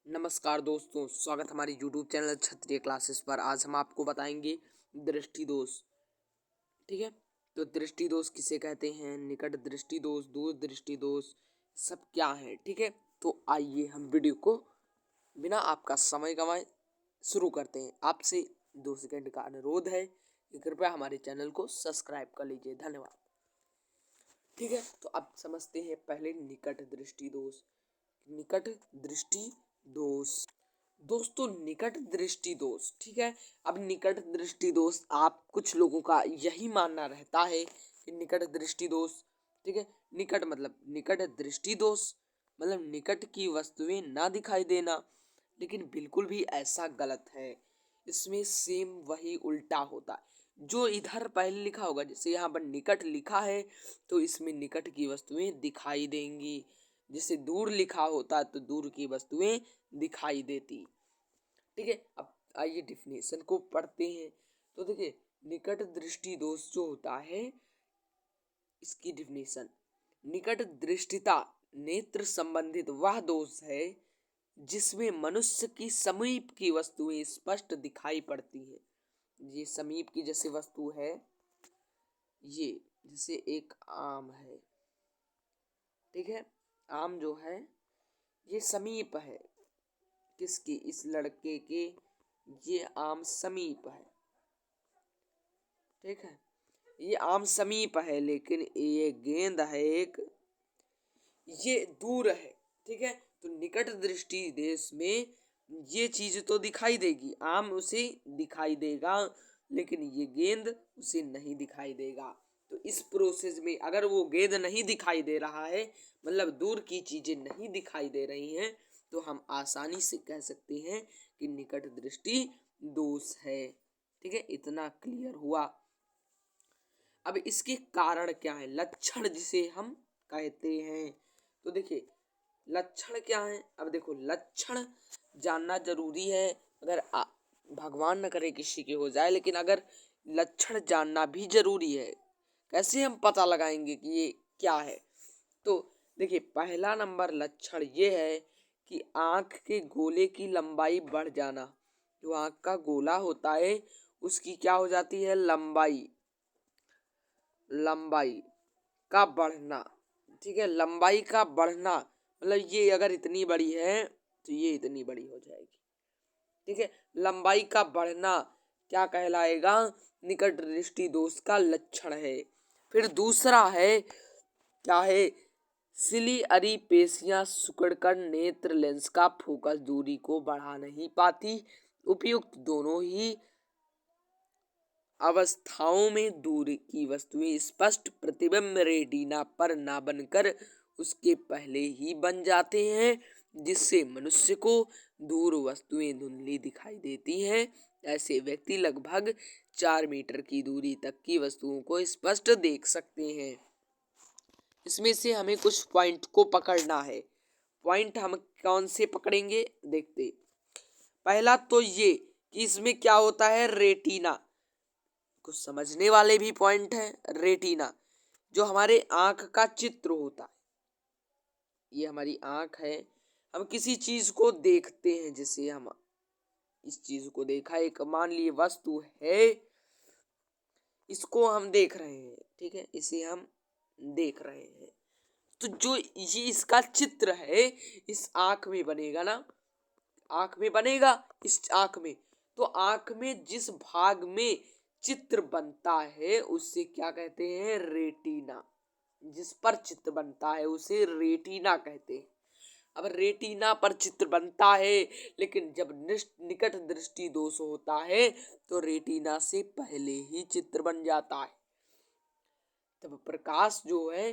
नमस्कार दोस्तों, स्वागत हमारी यूट्यूब चैनल क्षत्रिय क्लासेस पर। आज हम आपको बताएंगे दृष्टि दोष। ठीक है, तो दृष्टि दोष किसे कहते हैं, निकट दृष्टि दोष, दूर दृष्टि दोष, सब क्या है। ठीक है, तो आइए हम वीडियो को बिना आपका समय गंवाए शुरू करते हैं। आपसे 2 सेकंड का अनुरोध है कि कृपया हमारे चैनल को सब्सक्राइब कर लीजिए। धन्यवाद। ठीक है, तो अब समझते हैं पहले निकट दृष्टि दोष। निकट दृष्टि दोष दोस्तों, निकट दृष्टि दोष। ठीक है, अब निकट दृष्टि दोष आप कुछ लोगों का यही मानना रहता है कि निकट दृष्टि दोष, ठीक है, निकट मतलब निकट दृष्टि दोष मतलब निकट की वस्तुएं ना दिखाई देना, लेकिन बिल्कुल भी ऐसा गलत है। इसमें सेम वही उल्टा होता है जो इधर पहले लिखा होगा। जैसे यहाँ पर निकट लिखा है तो इसमें निकट की वस्तुएं दिखाई देंगी, जैसे दूर लिखा होता तो दूर की वस्तुएं दिखाई देती। ठीक है, अब आइए डिफिनेशन को पढ़ते हैं। तो देखिए, निकट दृष्टि दोष जो होता है, इसकी डिफिनेशन, निकट दृष्टिता नेत्र संबंधित वह दोष है जिसमें मनुष्य की समीप की वस्तुएं स्पष्ट दिखाई पड़ती हैं। ये समीप की जैसे वस्तु है, ये जैसे एक आम है। ठीक है, आम जो है ये समीप है किसकी, इस लड़के के। ये आम समीप है। ठीक है, ये आम समीप है, लेकिन ये गेंद है एक, ये दूर है। ठीक है, तो निकट दृष्टि देश में ये चीज तो दिखाई देगी, आम उसे दिखाई देगा, लेकिन ये गेंद उसे नहीं दिखाई देगा। तो इस प्रोसेस में अगर वो गेंद नहीं दिखाई दे रहा है, मतलब दूर की चीजें नहीं दिखाई दे रही हैं, तो हम आसानी से कह सकते हैं कि निकट दृष्टि दोष है। ठीक है, इतना क्लियर हुआ। अब इसके कारण क्या है, लक्षण जिसे हम कहते हैं। तो देखिए, लक्षण क्या है। अब देखो, लक्षण जानना जरूरी है। अगर भगवान न करे किसी के हो जाए, लेकिन अगर लक्षण जानना भी जरूरी है। कैसे हम पता लगाएंगे कि ये क्या है। तो देखिए, पहला नंबर लक्षण ये है कि आंख के गोले की लंबाई बढ़ जाना। जो आंख का गोला होता है उसकी क्या हो जाती है, लंबाई का बढ़ना। ठीक है, लंबाई का बढ़ना मतलब ये अगर इतनी बड़ी है तो ये इतनी बड़ी हो जाएगी। ठीक है, लंबाई का बढ़ना क्या कहलाएगा, निकट दृष्टि दोष का लक्षण है। फिर दूसरा है क्या है, सिलिअरी पेशियां सिकुड़कर नेत्र लेंस का फोकस दूरी को बढ़ा नहीं पाती। उपयुक्त दोनों ही अवस्थाओं में दूर की वस्तुएं स्पष्ट प्रतिबिंब रेटिना पर ना बनकर उसके पहले ही बन जाते हैं, जिससे मनुष्य को दूर वस्तुएं धुंधली दिखाई देती हैं। ऐसे व्यक्ति लगभग 4 मीटर की दूरी तक की वस्तुओं को स्पष्ट देख सकते हैं। इसमें से हमें कुछ पॉइंट को पकड़ना है। पॉइंट हम कौन से पकड़ेंगे, देखते। पहला तो ये कि इसमें क्या होता है, रेटिना। कुछ समझने वाले भी पॉइंट है। रेटिना जो हमारे आंख का चित्र होता है, ये हमारी आंख है। हम किसी चीज को देखते हैं, जैसे हम इस चीज को देखा, एक मान लिए वस्तु है, इसको हम देख रहे हैं। ठीक है, इसे हम देख रहे हैं, तो जो ये इसका चित्र है इस आंख में बनेगा ना, आंख में बनेगा इस आंख में। तो आंख में जिस भाग में चित्र बनता है उसे क्या कहते हैं, रेटिना। जिस पर चित्र बनता है उसे रेटिना कहते हैं। अब रेटिना पर चित्र बनता है, लेकिन जब निकट दृष्टि दोष होता है तो रेटिना से पहले ही चित्र बन जाता है। तब प्रकाश जो है,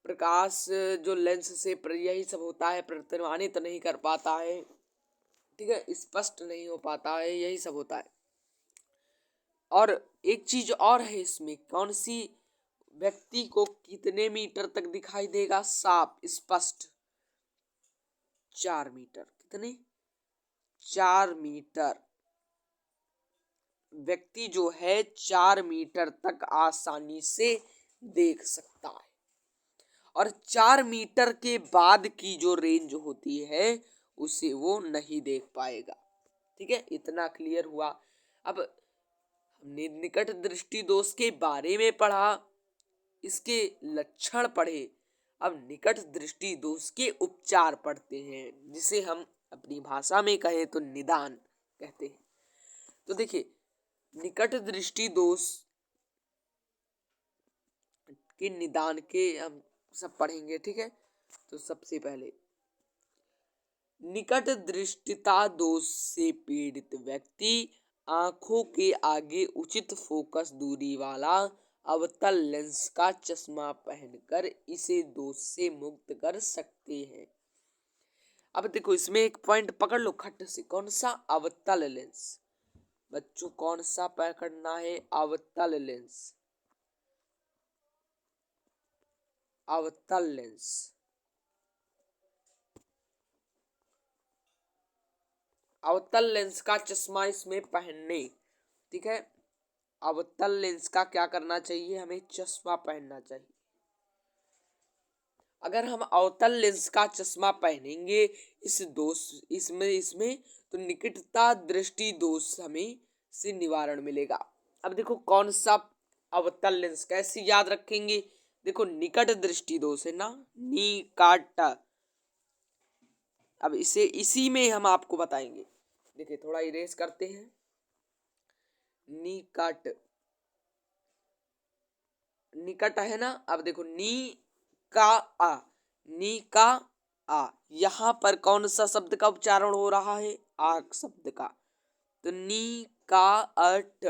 प्रकाश जो लेंस से यही सब होता है, प्रतिध्वनित नहीं कर पाता है। ठीक है, स्पष्ट नहीं हो पाता है, यही सब होता है। और एक चीज और है इसमें, कौन सी, व्यक्ति को कितने मीटर तक दिखाई देगा साफ स्पष्ट, 4 मीटर। कितने, 4 मीटर। व्यक्ति जो है 4 मीटर तक आसानी से देख सकता है। और 4 मीटर के बाद की जो रेंज होती है उसे वो नहीं देख पाएगा। ठीक है, इतना क्लियर हुआ। अब हमने निकट दृष्टि दोष के बारे में पढ़ा, इसके लक्षण पढ़े। अब निकट दृष्टि दोष के उपचार पढ़ते हैं, जिसे हम अपनी भाषा में कहें तो निदान कहते हैं। तो देखिए, निकट दृष्टि दोष के निदान के हम सब पढ़ेंगे। ठीक है, तो सबसे पहले निकट दृष्टिता दोष से पीड़ित व्यक्ति आंखों के आगे उचित फोकस दूरी वाला अवतल लेंस का चश्मा पहनकर इसे दोष से मुक्त कर सकते हैं। अब देखो, इसमें एक पॉइंट पकड़ लो खट से। कौन सा? अवतल लेंस। बच्चों, कौन सा पकड़ना है? अवतल लेंस। अवतल लेंस। अवतल लेंस का चश्मा इसमें पहनने। ठीक है, अवतल लेंस का क्या करना चाहिए? हमें चश्मा पहनना चाहिए। अगर हम अवतल लेंस का चश्मा पहनेंगे इस दोष इसमें तो निकटता दृष्टि दोष हमें से निवारण मिलेगा। अब देखो, कौन सा अवतल लेंस कैसे याद रखेंगे? देखो, निकट दृष्टि दोष है ना, निकट। अब इसे इसी में हम आपको बताएंगे। देखिए, थोड़ा इरेज करते हैं। निकट, निकट है ना। अब देखो, नी का आ, नी का आ, यहां पर कौन सा शब्द का उच्चारण हो रहा है? आ शब्द का। तो नी का अट,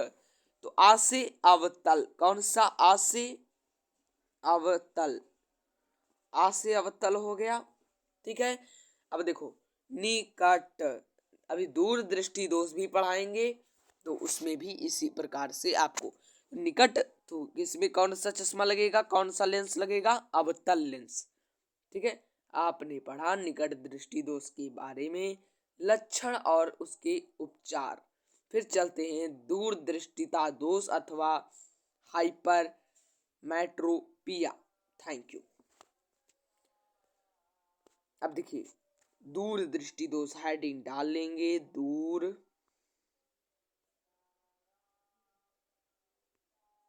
तो आ से अवतल। कौन सा? आ से अवतल। आ से अवतल हो गया। ठीक है, अब देखो, निकट। अभी दूर दृष्टि दोष भी पढ़ाएंगे, तो उसमें भी इसी प्रकार से आपको निकट, तो इसमें कौन सा चश्मा लगेगा? कौन सा लेंस लगेगा? अवतल लेंस। ठीक है, आपने पढ़ा निकट दृष्टि दोष के बारे में, लक्षण और उसके उपचार। फिर चलते हैं दूर दृष्टिता दोष अथवा हाइपर मेट्रोपिया। Thank you. अब देखिए, दूर दृष्टि दोष हेडिंग डाल लेंगे, दूर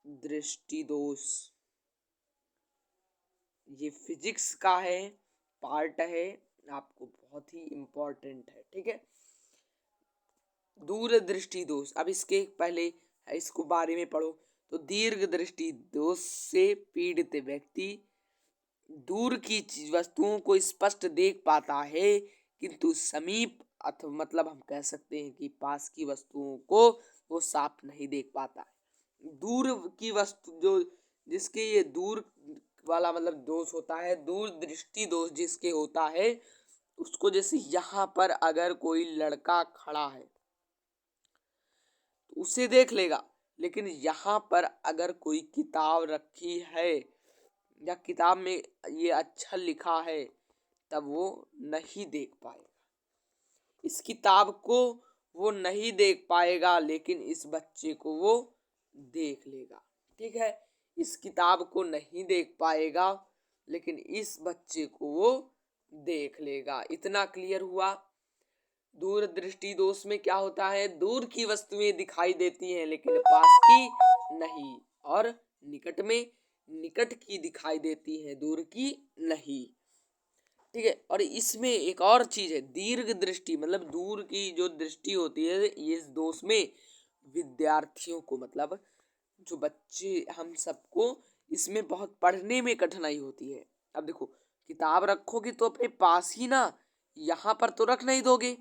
दृष्टि दोष। ये फिजिक्स का है, पार्ट है, आपको बहुत ही इंपॉर्टेंट है। ठीक है, दूर दृष्टि दोष। अब इसके पहले इसको बारे में पढ़ो। तो दीर्घ दृष्टि दोष से पीड़ित व्यक्ति दूर की वस्तुओं को स्पष्ट देख पाता है, किंतु समीप अथवा मतलब हम कह सकते हैं कि पास की वस्तुओं को वो साफ नहीं देख पाता है। दूर की वस्तु जो जिसके ये दूर वाला मतलब दोष होता है, दूर दृष्टि दोष जिसके होता है, उसको जैसे यहाँ पर अगर कोई लड़का खड़ा है तो उसे देख लेगा, लेकिन यहाँ पर अगर कोई किताब रखी है या किताब में ये अच्छा लिखा है, तब वो नहीं देख पाएगा। इस किताब को वो नहीं देख पाएगा, लेकिन इस बच्चे को वो देख लेगा। ठीक है, इस किताब को नहीं देख पाएगा, लेकिन इस बच्चे को वो देख लेगा। इतना क्लियर हुआ। दूर दृष्टि दोष में क्या होता है? दूर की वस्तुएं दिखाई देती हैं लेकिन पास की नहीं, और निकट में निकट की दिखाई देती हैं, दूर की नहीं। ठीक है, और इसमें एक और चीज है, दीर्घ दृष्टि मतलब दूर की जो दृष्टि होती है, इस दोष में विद्यार्थियों को मतलब जो बच्चे हम सबको इसमें बहुत पढ़ने में कठिनाई होती है। अब देखो, किताब रखोगे तो अपने पास ही ना, यहाँ पर तो रख नहीं दोगे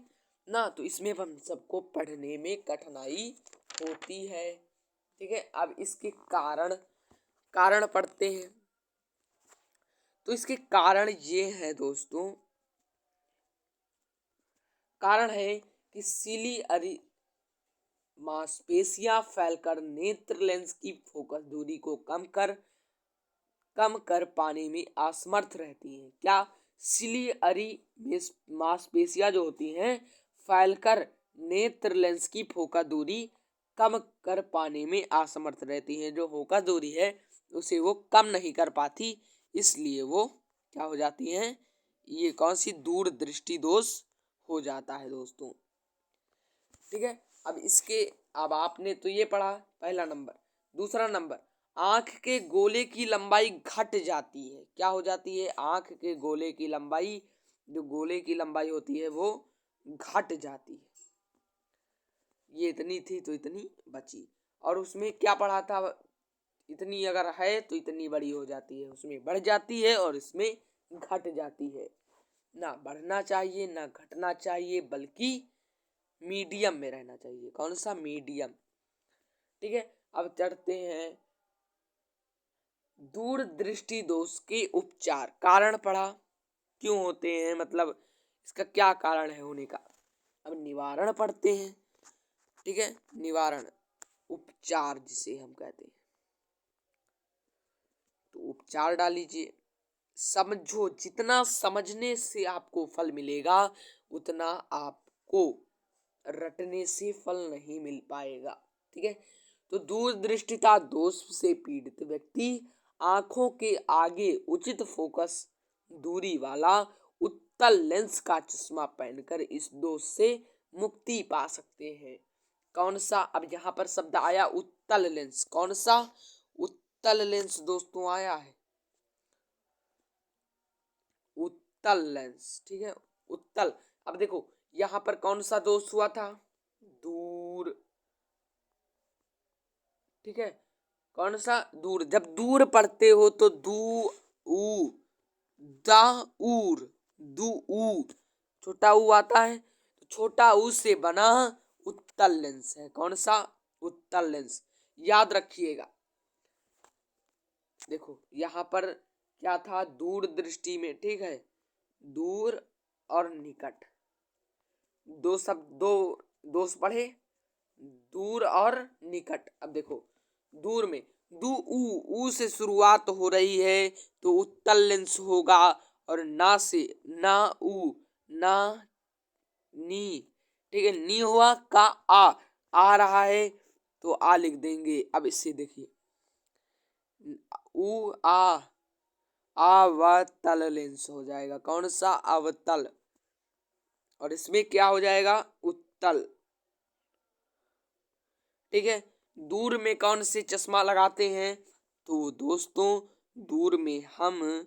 ना, तो इसमें हम सबको पढ़ने में कठिनाई होती है। ठीक है, अब इसके कारण पढ़ते हैं। तो इसके कारण ये है दोस्तों, कारण है कि सिलियरी मांसपेशियां फैलकर नेत्र लेंस की फोकस दूरी को कम कर पाने में असमर्थ रहती हैं। क्या? सिलियरी मांसपेशियां जो होती हैं फैलकर नेत्र लेंस की फोकस दूरी कम कर पाने में असमर्थ रहती हैं। जो फोकस दूरी है उसे वो कम नहीं कर पाती, इसलिए वो क्या हो जाती हैं? ये कौन सी दूर दृष्टि दोष हो जाता है दोस्तों। ठीक है, अब आपने तो ये पढ़ा पहला नंबर। दूसरा नंबर, आंख के गोले की लंबाई घट जाती है। क्या हो जाती है? आंख के गोले की लंबाई, जो गोले की लंबाई होती है वो घट जाती है। ये इतनी थी तो इतनी बची। और उसमें क्या पढ़ा था? इतनी अगर है तो इतनी बड़ी हो जाती है, उसमें बढ़ जाती है और इसमें घट जाती है। ना बढ़ना चाहिए ना घटना चाहिए, बल्कि मीडियम में रहना चाहिए। कौन सा? मीडियम। ठीक है, अब चढ़ते हैं दूरदृष्टि दोष के उपचार। कारण पढ़ा, क्यों होते हैं, मतलब इसका क्या कारण है होने का। अब निवारण पढ़ते हैं। ठीक है, निवारण, उपचार जिसे हम कहते हैं। तो उपचार डाल लीजिए। समझो, जितना समझने से आपको फल मिलेगा उतना आपको रटने से फल नहीं मिल पाएगा। ठीक है, तो दूरदृष्टिता दोष से पीड़ित व्यक्ति आंखों के आगे उचित फोकस दूरी वाला उत्तल लेंस का चश्मा पहनकर इस दोष से मुक्ति पा सकते हैं। कौन सा? अब यहाँ पर शब्द आया उत्तल लेंस। कौन सा? उत्तल लेंस दोस्तों आया है, उत्तल लेंस। ठीक है, उत्तल। अब देखो यहाँ पर कौन सा दोष हुआ था? दूर। ठीक है, कौन सा? दूर। जब दूर पढ़ते हो तो ऊ दा दूर छोटा ऊ आता है, तो छोटा ऊ से बना उत्तल लेंस है। कौन सा? उत्तल लेंस। याद रखिएगा। देखो यहाँ पर क्या था? दूर दृष्टि में, ठीक है, दूर और निकट, दो शब्द, दो दोष पढ़े, दूर और निकट। अब देखो दूर में ऊ से शुरुआत हो रही है तो उत्तल लेंस होगा, और ना से ना ऊ ना नी। ठीक है, नी हुआ, का आ रहा है तो आ लिख देंगे। अब इससे देखिए, ऊ अवतल लेंस हो जाएगा। कौन सा? अवतल। और इसमें क्या हो जाएगा? उत्तल। ठीक है, दूर में कौन से चश्मा लगाते हैं? तो दोस्तों दूर में हम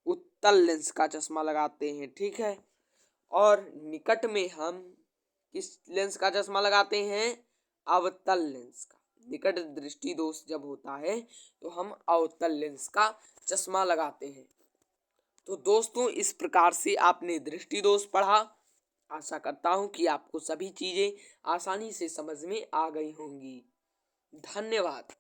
उत्तल लेंस का चश्मा लगाते हैं। ठीक है, और निकट में हम किस लेंस का चश्मा लगाते हैं? अवतल लेंस का। निकट दृष्टि दोष जब होता है तो हम अवतल लेंस का चश्मा लगाते हैं। तो दोस्तों इस प्रकार से आपने दृष्टि दोष पढ़ा। आशा करता हूँ कि आपको सभी चीजें आसानी से समझ में आ गई होंगी। धन्यवाद।